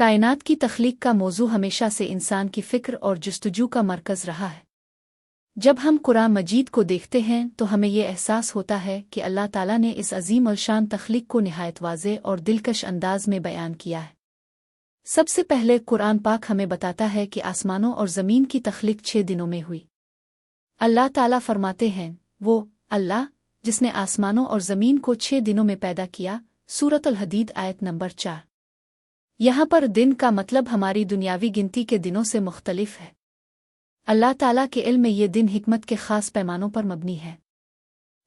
कायनात की तख्लीक का मौजू हमेशा से इंसान की फ़िक्र और जस्तजू का मरकज़ रहा है। जब हम कुरान मजीद को देखते हैं तो हमें ये एहसास होता है कि अल्लाह ताला ने इस अजीम अलशान तख्लीक को निहायत वाज़े और दिलकश अंदाज में बयान किया है। सबसे पहले कुरान पाक हमें बताता है कि आसमानों और ज़मीन की तख्लीक 6 दिनों में हुई। अल्लाह ताला फरमाते हैं, वो अल्लाह जिसने आसमानों और ज़मीन को 6 दिनों में पैदा किया। सूरत अल हदीद आयत नंबर 4। यहाँ पर दिन का मतलब हमारी दुनियावी गिनती के दिनों से मुख्तलिफ है। अल्लाह ताला के इल्म में ये दिन हिकमत के ख़ास पैमानों पर मबनी है।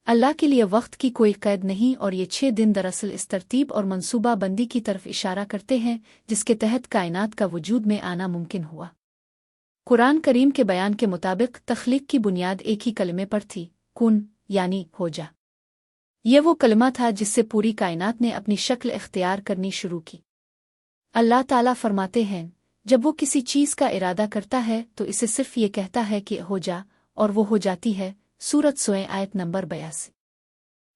अल्लाह के लिए वक्त की कोई कैद नहीं और ये 6 दिन दरअसल इस तरतीब और मनसूबा बंदी की तरफ इशारा करते हैं जिसके तहत कायनात का वजूद में आना मुमकिन हुआ। कुरान करीम के बयान के मुताबिक तख्लीक की बुनियाद एक ही कलमे पर थी, कुन यानी हो जा। ये वो कलमा था जिससे पूरी कायनात ने अपनी शक्ल इख्तियार करनी शुरू की। अल्लाह ताला फरमाते हैं, जब वो किसी चीज़ का इरादा करता है तो इसे सिर्फ ये कहता है कि हो जा और वो हो जाती है। सूरत सोए आयत नंबर 82।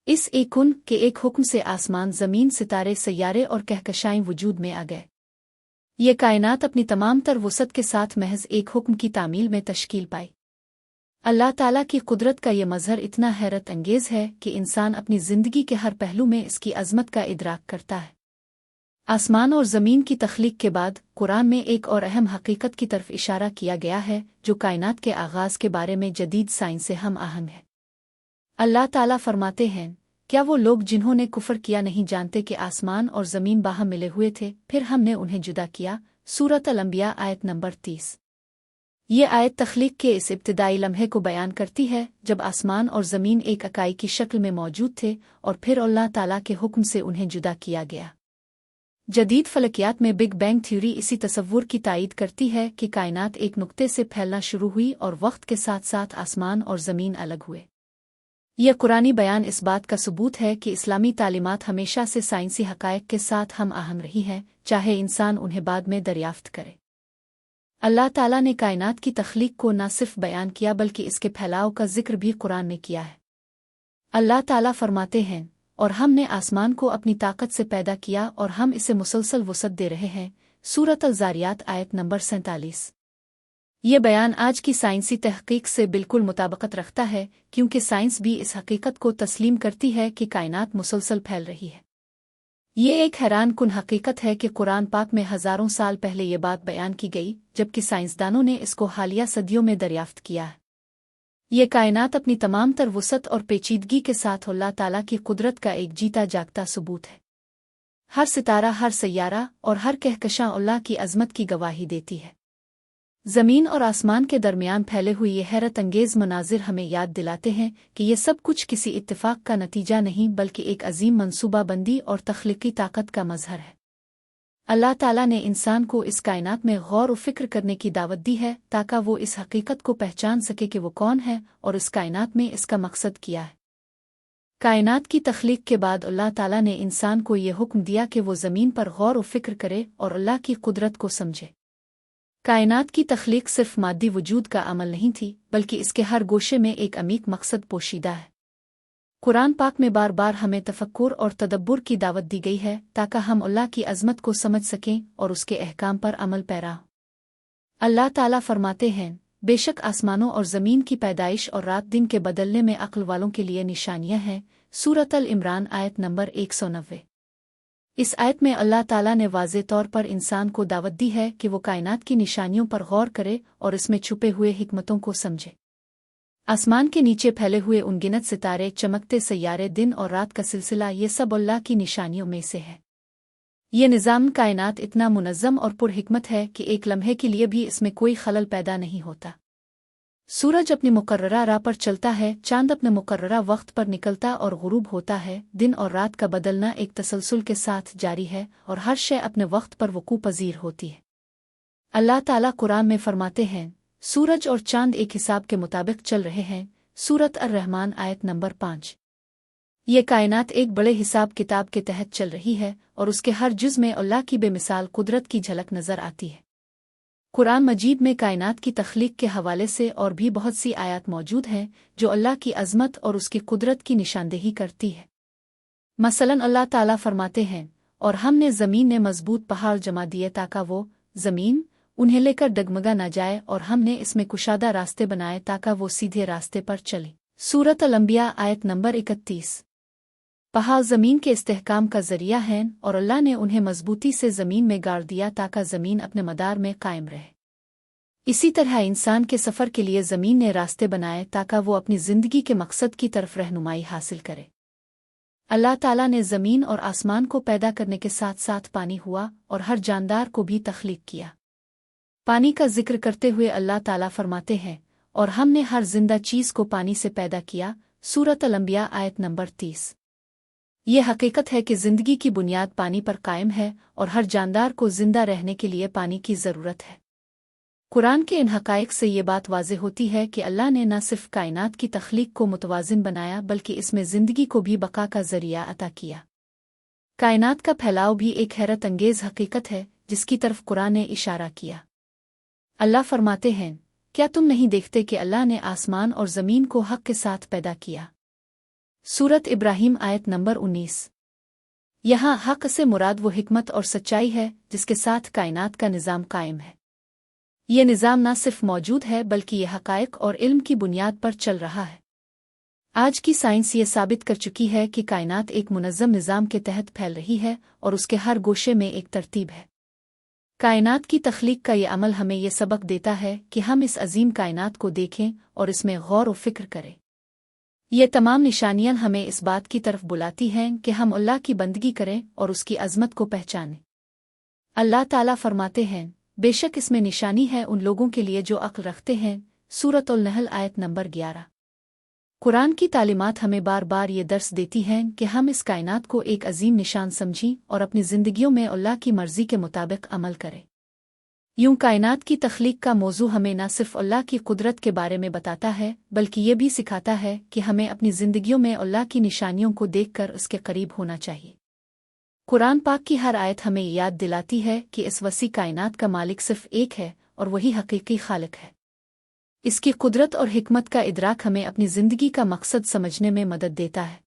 इस एक कुन के एक हुक्म से आसमान, ज़मीन, सितारे, सैयारे और कहकशाएं वजूद में आ गए। ये कायनात अपनी तमाम तर वसत के साथ महज एक हुक्म की तामील में तश्कील पाई। अल्लाह ताला की कुदरत का ये मजहर इतना हैरत अंगेज़ है कि इंसान अपनी ज़िंदगी के हर पहलू में इसकी अज़मत का इदराक करता है। आसमान और ज़मीन की तख्लीक के बाद कुरान में एक और अहम हकीकत की तरफ इशारा किया गया है जो कायनात के आगाज़ के बारे में जदीद साइंस से हम आहंग है। अल्लाह ताला फरमाते हैं, क्या वो लोग जिन्होंने कुफर किया नहीं जानते कि आसमान और ज़मीन बाहम मिले हुए थे, फिर हमने उन्हें जुदा किया। सूरत अल अंबिया आयत नंबर 30। ये आयत तख्लीक के इस इब्तिदाई लम्हे को बयान करती है जब आसमान और ज़मीन एक इकाई की शक्ल में मौजूद थे और फिर अल्लाह ताला के हुक्म से उन्हें जुदा किया गया। जदीद फलकियात में बिग बैंग थ्योरी इसी तसव्वुर की तायीद करती है कि कायनात एक नुक्ते से फैलना शुरू हुई और वक्त के साथ साथ आसमान और ज़मीन अलग हुए। यह कुरानी बयान इस बात का सबूत है कि इस्लामी तालीमात हमेशा से साइंसी हक़ाइक़ के साथ हम आहम रही हैं, चाहे इंसान उन्हें बाद में दरियाफ्त करे। अल्लाह ताला ने कायनात की तख्लीक को न सिर्फ बयान किया बल्कि इसके फैलाव का जिक्र भी कुरान में किया है। अल्लाह ताला फरमाते हैं, और हमने आसमान को अपनी ताकत से पैदा किया और हम इसे मुसलसल वसत दे रहे हैं। सूरत अल ज़ारियात आयत नंबर 47। ये बयान आज की साइंसी तहकीक से बिल्कुल मुताबिकत रखता है क्योंकि साइंस भी इस हकीकत को तस्लीम करती है कि कायनात मुसलसल फैल रही है। ये एक हैरान कुन हकीकत है कि कुरान पाक में हज़ारों साल पहले ये बात बयान की गई जबकि साइंसदानों ने इसको हालिया सदियों में दरियाफ्त किया है। ये कायनात अपनी तमाम तर वसत और पेचीदगी के साथ अल्लाह ताला की कुदरत का एक जीता जागता सबूत है। हर सितारा, हर सैयारा और हर कहकशां अल्लाह की अज़मत की गवाही देती है। ज़मीन और आसमान के दरमियान फैले हुए ये हैरत अंगेज़ मनाजिर हमें याद दिलाते हैं कि ये सब कुछ किसी इत्तिफ़ाक़ का नतीजा नहीं बल्कि एक अजीम मनसूबा बंदी और तख्लीकी ताकत का मज़हर है। अल्लाह ताला ने इंसान को इस कायनात में गौर व फ़िक्र करने की दावत दी है ताकि वो इस हकीकत को पहचान सके कि वो कौन है और इस कायनात में इसका मकसद क्या है। कायनात की तख्लीक के बाद अल्लाह ताला ने इंसान को ये हुक्म दिया कि वो ज़मीन पर गौर व फ़िक्र करे और अल्लाह की कुदरत को समझे। कायनात की तख्लीक सिर्फ मादी वजूद का अमल नहीं थी बल्कि इसके हर गोशे में एक अमीक मकसद पोशीदा है। कुरान पाक में बार बार हमें तफक्कुर और तदब्बुर की दावत दी गई है ताकि हम अल्लाह की अज़मत को समझ सकें और उसके अहकाम पर अमल पैरा हों। अल्लाह ताला फरमाते हैं, बेशक आसमानों और ज़मीन की पैदाइश और रात दिन के बदलने में अक्ल वालों के लिए निशानियां हैं। सूरत अल इमरान आयत नंबर 190। इस आयत में अल्लाह ताला ने वाज़े तौर पर इंसान को दावत दी है कि वो कायनात की निशानियों पर गौर करे और इसमें छुपे हुए हिकमतों को समझे। आसमान के नीचे फैले हुए उनगिनत सितारे, चमकते सैयारे, दिन और रात का सिलसिला, ये सब अल्लाह की निशानियों में से है। ये निज़ाम कायनात इतना मुनज़्ज़म और पुरहिकमत है कि एक लम्हे के लिए भी इसमें कोई खलल पैदा नहीं होता। सूरज अपनी मुकर्ररा राह पर चलता है, चांद अपने मुकर्ररा वक्त पर निकलता और गुरूब होता है। दिन और रात का बदलना एक तसलसल के साथ जारी है और हर शय अपने वक्त पर वकू पजीर होती है। अल्लाह ताला कुरान में फरमाते हैं, सूरज और चांद एक हिसाब के मुताबिक चल रहे हैं। सूरत अर-रहमान आयत नंबर 5। ये कायनात एक बड़े हिसाब किताब के तहत चल रही है और उसके हर जुज़ में अल्लाह की बेमिसाल कुदरत की झलक नज़र आती है। कुरान मजीद में कायनात की तख्लीक के हवाले से और भी बहुत सी आयत मौजूद हैं जो अल्लाह की अज़मत और उसकी कुदरत की निशानदेही करती है। मसलन अल्लाह ताला फरमाते हैं, और हमने ज़मीन में मजबूत पहाड़ जमा दिए ताकि वो ज़मीन उन्हें लेकर डगमगा न जाए, और हमने इसमें कुशादा रास्ते बनाए ताकि वो सीधे रास्ते पर चले। सूरत अल-अंबिया आयत नंबर 31। पहाड़ ज़मीन के इस्तेहकाम का ज़रिया हैं, और अल्लाह ने उन्हें मजबूती से ज़मीन में गाड़ दिया ताकि ज़मीन अपने मदार में कायम रहे। इसी तरह इंसान के सफ़र के लिए ज़मीन ने रास्ते बनाए ताकि वो अपनी ज़िंदगी के मकसद की तरफ रहनुमाई हासिल करे। अल्लाह ताला ने ज़मीन और आसमान को पैदा करने के साथ साथ पानी हुआ और हर जानदार को भी तख्लीक किया। पानी का जिक्र करते हुए अल्लाह ताला फरमाते हैं, और हमने हर जिंदा चीज़ को पानी से पैदा किया। सूरत अल-अंबिया आयत नंबर 30। ये हकीकत है कि ज़िंदगी की बुनियाद पानी पर कायम है और हर जानदार को जिंदा रहने के लिए पानी की ज़रूरत है। कुरान के इन हक़ाइक़ से ये बात वाज़ेह होती है कि अल्लाह ने न सिर्फ कायनात की तख्लीक को मुतवाज़िन बनाया बल्कि इसमें ज़िंदगी को भी बका का ज़रिया अता किया। कायनात का फैलाव भी एक हैरत अंगेज़ हकीकत है जिसकी तरफ कुरान ने इशारा किया। अल्लाह फरमाते हैं, क्या तुम नहीं देखते कि अल्लाह ने आसमान और ज़मीन को हक़ के साथ पैदा किया। सूरत इब्राहीम आयत नंबर 19। यहाँ हक़ से मुराद वो हिकमत और सच्चाई है जिसके साथ कायनात का निज़ाम कायम है। ये निज़ाम न सिर्फ मौजूद है बल्कि ये हक़ाइक़ और इल्म की बुनियाद पर चल रहा है। आज की साइंस ये साबित कर चुकी है कि कायनात एक मुनज़्ज़म निज़ाम के तहत फैल रही है और उसके हर गोशे में एक तरतीब है। कायनात की तख्लीक का ये अमल हमें ये सबक देता है कि हम इस अजीम कायनात को देखें और इसमें गौर व फिक्र करें। ये तमाम निशानियां हमें इस बात की तरफ बुलाती हैं कि हम अल्लाह की बंदगी करें और उसकी अज़मत को पहचानें। अल्लाह ताला फरमाते हैं, बेशक इसमें निशानी है उन लोगों के लिए जो अक्ल रखते हैं। सूरत अल-नहल आयत नंबर 11। कुरान की तालीमात हमें बार बार ये दर्स देती हैं कि हम इस कायनात को एक अजीम निशान समझें और अपनी ज़िंदगियों में अल्लाह की मर्ज़ी के मुताबिक अमल करें। यूं कायनात की तख्लीक का मौजू हमें न सिर्फ अल्लाह की कुदरत के बारे में बताता है बल्कि ये भी सिखाता है कि हमें अपनी ज़िंदगियों में अल्लाह की निशानियों को देखकर उसके करीब होना चाहिए। कुरान पाक की हर आयत हमें याद दिलाती है कि इस वसी कायनात का मालिक सिर्फ एक है और वही हकीकी खालिक है। इसकी कुदरत और हिकमत का इदराक हमें अपनी ज़िंदगी का मकसद समझने में मदद देता है।